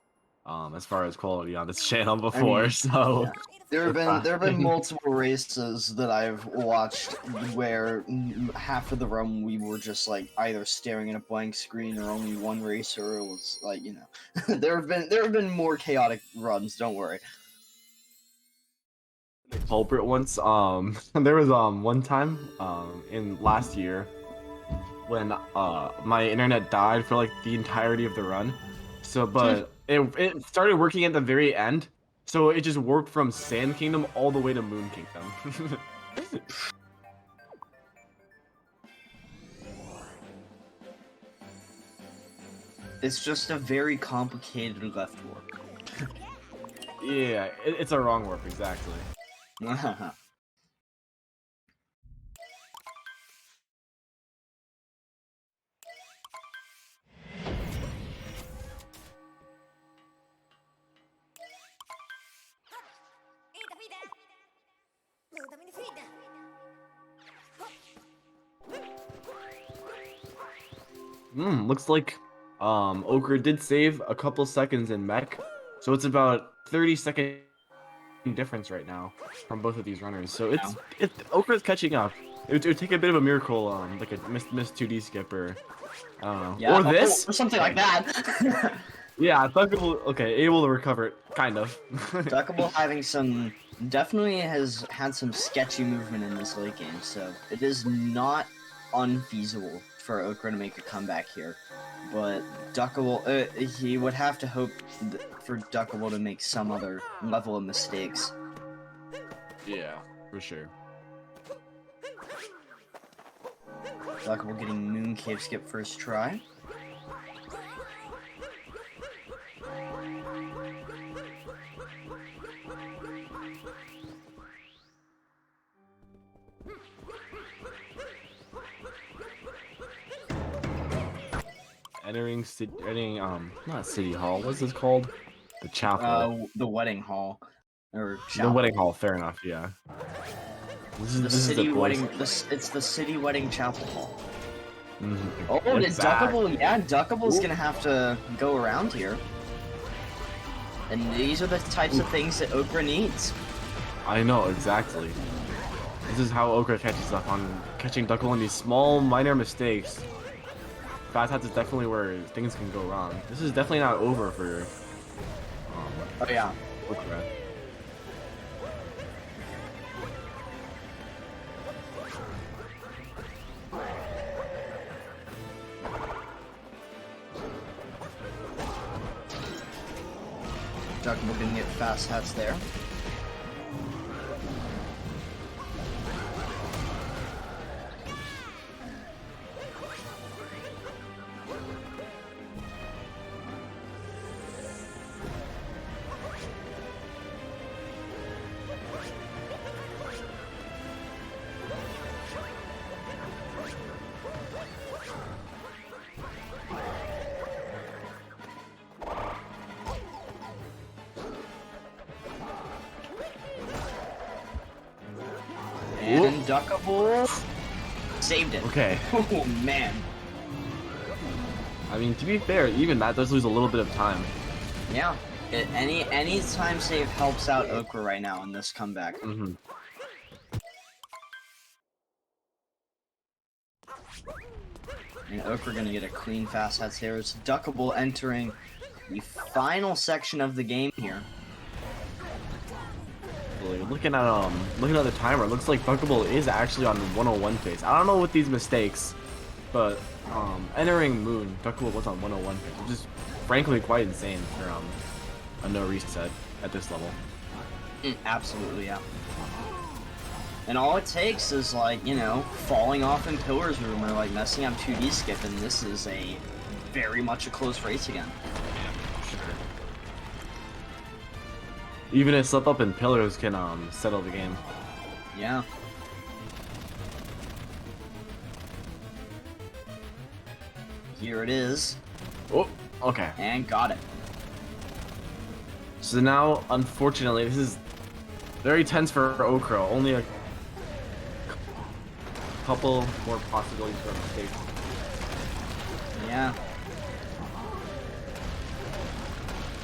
as far as quality on this channel before. mean, so yeah. There have been multiple races that I've watched where half of the run we were just like either staring at a blank screen or only one racer. It was like, you know, there have been more chaotic runs. Don't worry. culprit once. There was one time in last year when my internet died for like the entirety of the run. So, but it started working at the very end. So it just worked from Sand Kingdom all the way to Moon Kingdom. It's just a very complicated left work. Yeah, it's a wrong warp, exactly. Looks like Okra did save a couple seconds in mech, so it's about 30-second difference right now from both of these runners. So it's Okra's catching up. It would take a bit of a miracle, like a missed 2D skip or I don't know, Yeah, or this, or something like that. Yeah, Duckable, okay, able to recover it, kind of. Duckable having some, definitely has had some sketchy movement in this late game, so it is not unfeasible for Okra to make a comeback here. But Duckable, he would have to hope for Duckable to make some other level of mistakes. Yeah, for sure. Duckable getting Moon Cave skip first try. Entering not City Hall, what's this called? The chapel. The wedding hall. Or The chapel. wedding hall, fair enough, yeah. The city wedding, it's the city wedding chapel hall. Mm-hmm. Oh, did Duckable? Yeah, Duckable's gonna have to go around here. And these are the types of things that Okra needs. I know, exactly. This is how Okra catches up on catching Duckable in these small, minor mistakes. Fast hats is definitely where things can go wrong. This is definitely not over for Oh yeah. Okra. Duckable didn't get fast hats there. And Duckable saved it. Okay. Oh man. I mean, to be fair, even that does lose a little bit of time. Yeah. Any time save helps out Okra right now in this comeback. Mm-hmm. And Okra gonna get a clean fast hats here. It's Duckable entering the final section of the game here. Looking at the timer, it looks like Duckable is actually on 101 pace. I don't know with these mistakes, but entering Moon, Duckable was on 101 pace, which is frankly quite insane for a no reset at this level. Absolutely, yeah. And all it takes is, like, you know, falling off in Pillar's Room or, like, messing up 2D skip, and this is a very much a close race again. Even a slip up in Pillars can settle the game. Yeah. Here it is. Oh, okay. And got it. So now, unfortunately, this is very tense for Okra. Only a couple more possibilities for a mistake. Yeah.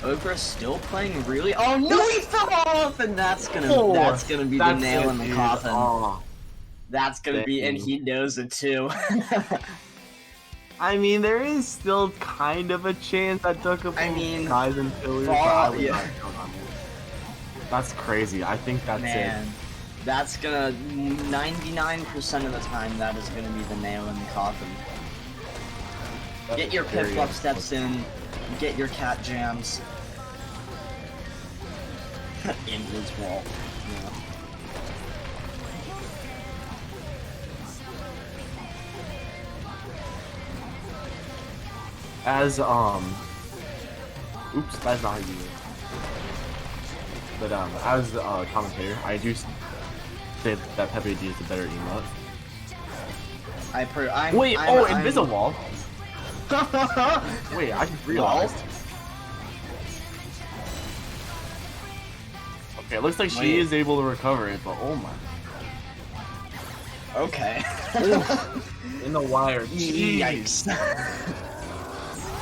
Okra's still playing really. Oh no, he fell off, and that's gonna be the nail in the coffin. Oh, That's gonna be, and he knows it too. I mean, there is still kind of a chance that Duckable dies in Pillars. Yeah. That's crazy. I think that's Man, that's gonna 99% of the time that is gonna be the nail in the coffin. it. Get your Pip-Flop steps in. Get your cat jams. In his wall. Yeah. As oops, that's not how you. But as a commentator, I do say that Pepe D is the better emote. Wait, Invisawall. Wait, I just realized. Okay, it looks like she is able to recover it, but oh my Okay. In the wire. Jeez. Yikes.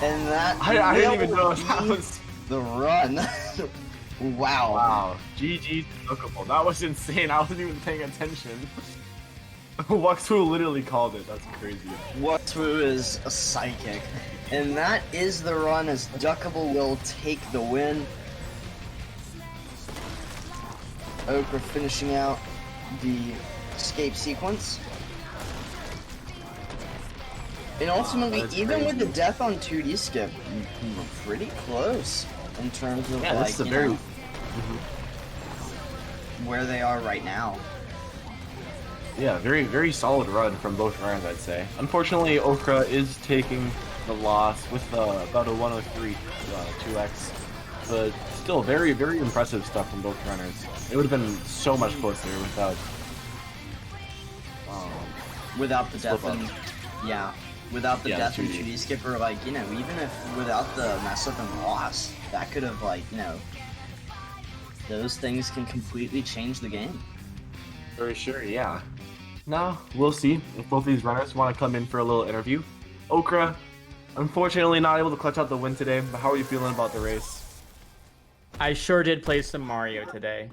And that I didn't even will know be that was. the run. Wow. Wow. GG Duckable. That was insane. I wasn't even paying attention. Wuxfu literally called it. That's crazy. Wuxfu is a psychic. And that is the run as Duckable will take the win. Okra finishing out the escape sequence. And ultimately, that's even with crazy. the death on 2D skip, you were pretty close in terms of Yeah, like, this is a you very. know, where they are right now. Yeah, very solid run from both runners, I'd say. Unfortunately, Okra is taking the loss with about a 103 2x, but still very impressive stuff from both runners. It would have been so much closer without Without the Slip death up. and yeah, without the Yeah, death and 2D. 2D skipper, like, you know, even if without the mess up and loss, that could have, like, you know, those things can completely change the game. Very sure, yeah. Now we'll see if both these runners want to come in for a little interview. Okra, unfortunately not able to clutch out the win today, but how are you feeling about the race? I sure did play some Mario today.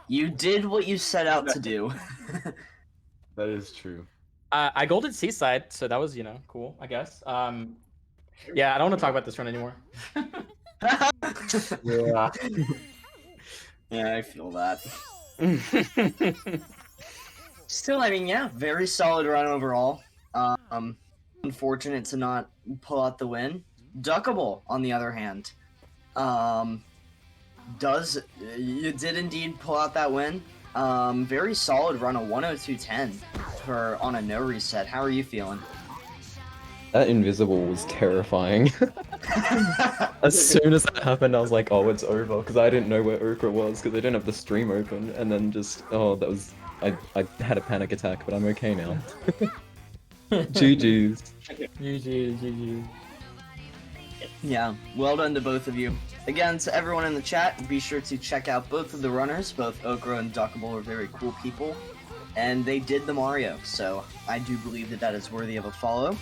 You did what you set out to do. That is true. I golded Seaside, so that was, you know, cool, I guess. Yeah, I don't want to talk about this run anymore. Yeah. Yeah, I feel that. Still, I mean, yeah, very solid run overall. Unfortunate to not pull out the win. Duckable, on the other hand, you did indeed pull out that win. Very solid run, a 102.10 for on a no reset. How are you feeling? That invisible was terrifying. As soon as that happened, I was like, oh, it's over, because I didn't know where Okra was, because I didn't have the stream open, and then just, oh, that was, I had a panic attack, but I'm okay now. GG's. GG. Yeah, well done to both of you. Again, to everyone in the chat, be sure to check out both of the runners. Both Okra and Duckable are very cool people, and they did the Mario, so I do believe that that is worthy of a follow.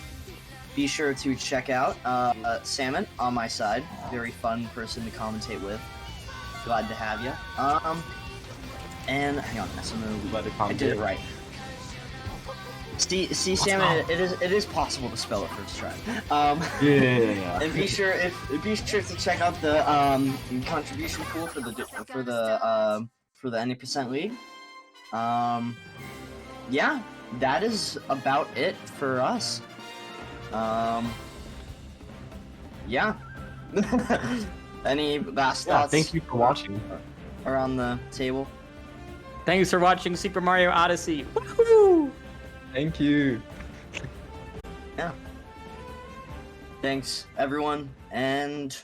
Be sure to check out Salmon on my side. Very fun person to commentate with. Glad to have you. And hang on, SMO. Glad to I did it commentate. right. See, Salmon. It is possible to spell it first try. Yeah. And be sure to check out the contribution pool for the any percent league. Yeah, that is about it for us. Yeah. Any last Yeah, thoughts thank you for watching. around the table? Thanks for watching Super Mario Odyssey. Woohoo! Thank you. Yeah. Thanks, everyone, and